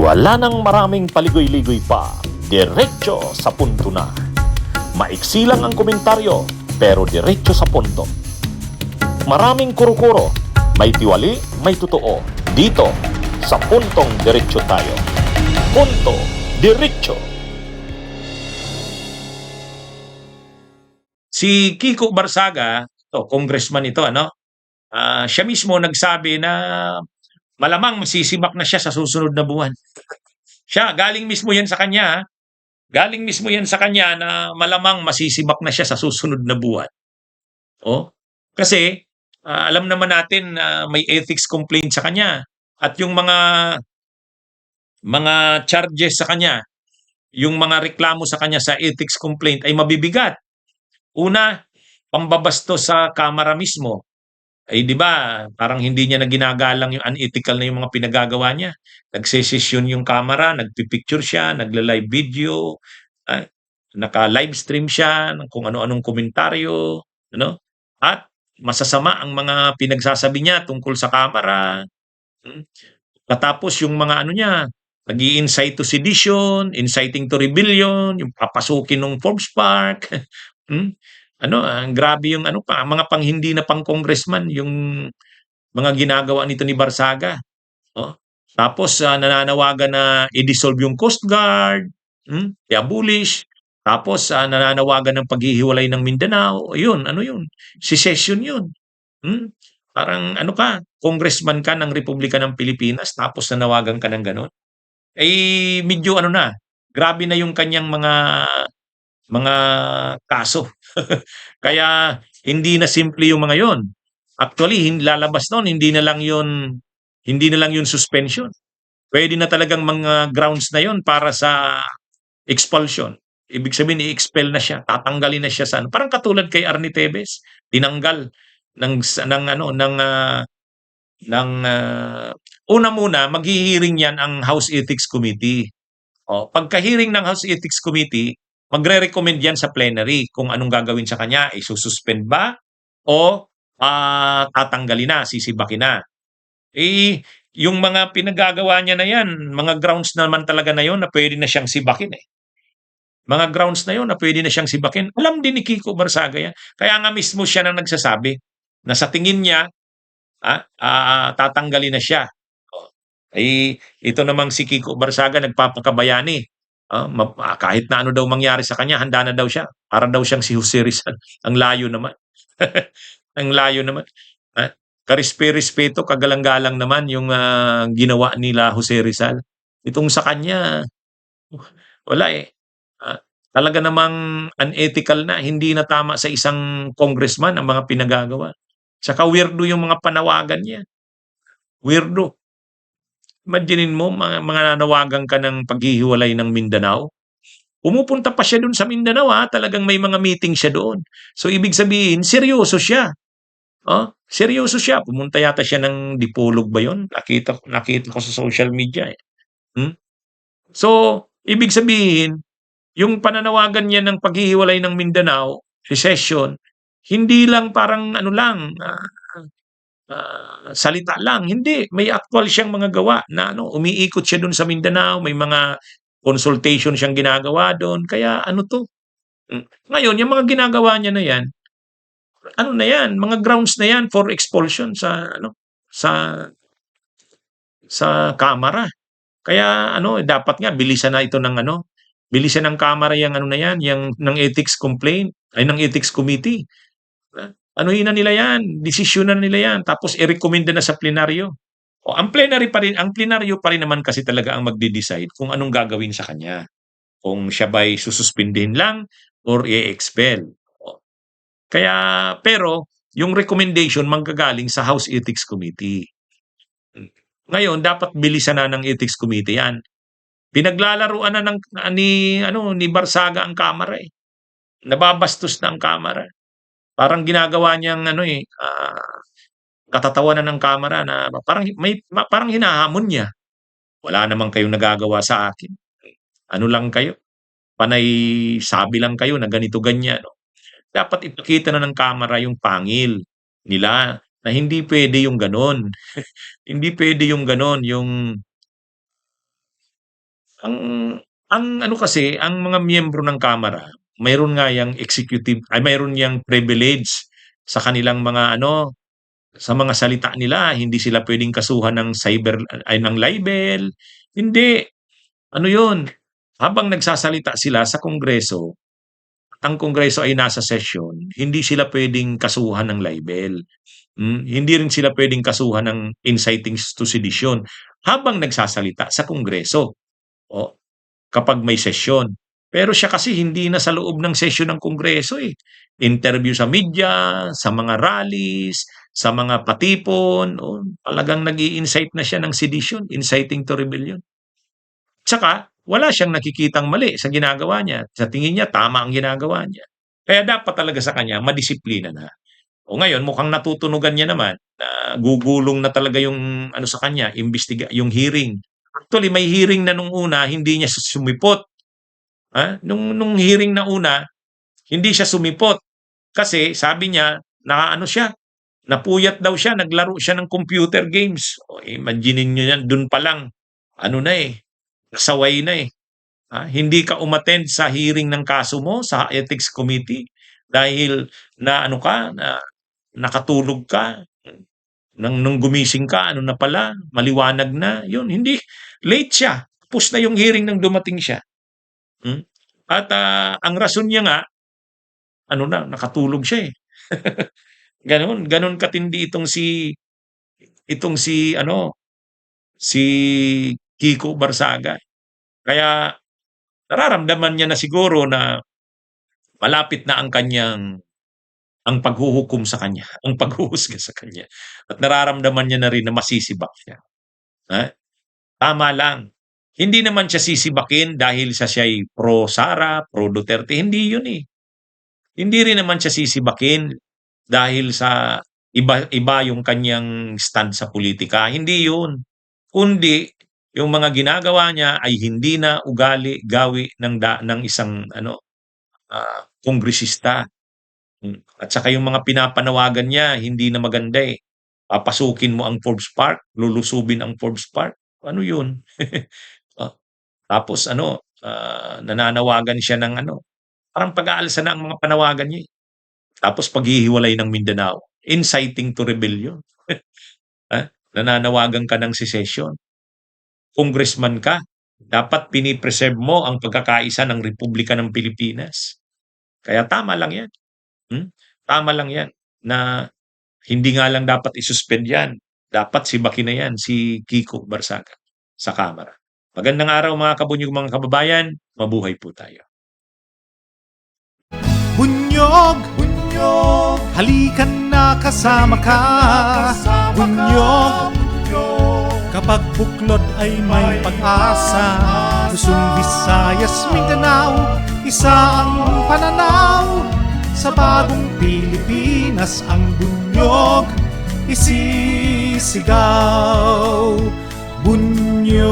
Wala nang maraming paligoy-ligoy pa, diretso sa punto na. Maiksi lang ang komentaryo, pero diretso sa punto. Maraming kuro-kuro, may tiwali, may totoo. Dito, sa puntong diretso tayo. Punto, diretso. Si Kiko Barsaga, congressman ito, siya mismo nagsabi na malamang masisibak na siya sa susunod na buwan. Siya, galing mismo yan sa kanya, galing mismo yan sa kanya na malamang masisibak na siya sa susunod na buwan. Kasi alam naman natin na may ethics complaint sa kanya at yung mga charges sa kanya, yung mga reklamo sa kanya sa ethics complaint ay mabibigat. Una, pambabastos sa kamera mismo. Ay di ba, parang hindi niya na ginagalang yung unethical na yung mga pinagagawa niya. Nagsesesyon yung camera, nagpipicture siya, nagla-live video, naka-live stream siya ng kung ano-anong komentaryo, At masasama ang mga pinagsasabi niya tungkol sa camera. Katapos yung mga niya, nag-i-incite to sedition, inciting to rebellion, yung papasukin ng Forbes Park. Ang grabe yung mga panghindi na pang-congressman yung mga ginagawa nito ni Barsaga. Tapos nananawagan na i-dissolve yung Coast Guard, i-abolish. Tapos nananawagan ng paghihiwalay ng Mindanao. Yun, yun? Secession yun. Parang congressman ka ng Republika ng Pilipinas tapos nanawagan ka ng gano'n. Medyo grabe na yung kanyang mga kaso. Kaya hindi na simple yung mga yon. Actually, lalabas noon hindi na lang yun suspension. Pwede na talagang mga grounds na yon para sa expulsion. Ibig sabihin i-expel na siya, tatanggalin na siya sa parang katulad kay Arnie Tevez, tinanggal una muna maghihiring yan ang House Ethics Committee. Pagka-hearing ng House Ethics Committee, magre-recommend yan sa plenary kung anong gagawin sa kanya, isususpend ba o tatanggalin na, sisibakin na. Yung mga pinagagawa niya na yan, mga grounds naman talaga na yon na pwede na siyang sibakin Mga grounds na yon na pwede na siyang sibakin. Alam din ni Kiko Barsaga yan. Kaya nga mismo siya nang nagsasabi na sa tingin niya, tatanggalin na siya. Ito namang si Kiko Barsaga nagpapakabayani. Kahit na ano daw mangyari sa kanya, handa na daw siya. Para daw siyang si Jose Rizal. Ang layo naman. Ang layo naman. Karespe-respeto, kagalang-galang naman yung ginawa nila Jose Rizal. Itong sa kanya, wala talaga namang unethical na, hindi na tama sa isang congressman ang mga pinagagawa. Saka weirdo yung mga panawagan niya. Weirdo. Imaginein mo, mga nanawagan ka ng paghihiwalay ng Mindanao. Pumupunta pa siya doon sa Mindanao, talagang may mga meeting siya doon. So ibig sabihin, seryoso siya. Seryoso siya. Pumunta yata siya ng Dipolog ba yun? Nakita ko sa social media. So, ibig sabihin, yung pananawagan niya ng paghihiwalay ng Mindanao, secession, hindi lang parang salita lang. Hindi, may actual siyang mga gawa na umiikot siya doon sa Mindanao, may mga consultation siyang ginagawa doon. Kaya to? Ngayon, yung mga ginagawa niya na yan, na yan, mga grounds na yan for expulsion sa Kamara. Kaya dapat nga bilisan na ito bilisan ng Kamara yung na yan, yung ng ethics complaint, ay ng ethics committee. Anuhin na nila yan, desisyon na nila yan, tapos i-recommend na sa plenaryo. Ang plenaryo pa rin naman kasi talaga ang magde-decide kung anong gagawin sa kanya. Kung siya ba'y sususpindihin lang or i-expel. Pero yung recommendation manggagaling sa House Ethics Committee. Ngayon, dapat bilisan na ng Ethics Committee yan. Pinaglalaruan na ni Barsaga ang Kamara Nababastos na ang Kamara. Parang ginagawa niyang katatawanan ng Kamara na parang hinahamon niya. Wala namang kayong nagagawa sa akin. Ano lang kayo? Panay sabi lang kayo na ganito ganyan. Dapat ipakita na ng Kamara yung pangil nila na hindi pwede yung ganon. Hindi pwede yung ganon, yung Ang ano kasi, ang mga miyembro ng kamara, mayroon nga yang executive ay mayroon yang privilege sa kanilang mga ano, sa mga salita nila. Hindi sila puwedeng kasuhan ng ng libel, hindi. Ano 'yun, habang nagsasalita sila sa kongreso, ang kongreso ay nasa session, hindi sila puwedeng kasuhan ng libel. Hindi rin sila puwedeng kasuhan ng inciting to sedition habang nagsasalita sa kongreso, o kapag may sesyon. Pero siya kasi hindi na sa loob ng sesyon ng kongreso, eh. Interview sa media, sa mga rallies, sa mga patipon, talagang nag-i-incite na siya ng sedition, inciting to rebellion. Tsaka wala siyang nakikitang mali sa ginagawa niya. Sa tingin niya tama ang ginagawa niya. Kaya dapat talaga sa kanya madisiplina na. O ngayon mukhang natutunugan niya naman na gugulong na talaga yung ano sa kanya, yung hearing. Actually may hearing na nung una, hindi niya sumipot. Nung hearing na una, hindi siya sumipot. Kasi sabi niya, na ano siya, napuyat daw siya, naglaro siya ng computer games. O, imaginin niyo yan, dun pa lang, ano na eh, nasaway na eh. Hindi ka umattend sa hearing ng kaso mo sa ethics committee dahil na ano ka, na nakatulog ka, nung gumising ka, ano na pala, maliwanag na, yun, hindi, late siya. Tapos na yung hearing nang dumating siya. At ang rason niya nga, ano na, nakatulog siya eh. Ganon katindi itong si ano, si Kiko Barsaga. Kaya nararamdaman niya na siguro na malapit na ang paghuhukom sa kanya, ang paghuhusga sa kanya. At nararamdaman niya na rin na masisibak siya. Tama lang. Hindi naman siya sisibakin dahil siya'y pro Sara, pro Duterte. Hindi yun eh. Hindi rin naman siya sisibakin dahil sa iba yung kanyang stand sa politika. Hindi yun. Kundi yung mga ginagawa niya ay hindi na ugali, gawi ng isang kongresista. At saka yung mga pinapanawagan niya, hindi na maganda eh. Papasukin mo ang Forbes Park, lulusubin ang Forbes Park. Ano yun? Tapos nananawagan siya ng parang pag-aalsa na ang mga panawagan niya. Tapos paghihiwalay ng Mindanao, inciting to rebellion. Nananawagan ka ng secession. Congressman ka, dapat pinipreserve mo ang pagkakaisa ng Republika ng Pilipinas. Kaya tama lang yan. Tama lang yan na hindi nga lang dapat isuspend yan. Dapat sibakin na yan si Kiko Barsaga sa Kamara. Magandang araw mga kabunyog, mga kababayan. Mabuhay po tayo. Bunyog, bunyog, halikan na kasama ka. Bunyog, kapag buklod ay may pag-asa. Luzon, Visayas, Mindanao, isa ang pananaw. Sa bagong Pilipinas ang bunyog isisigaw. Bunyog.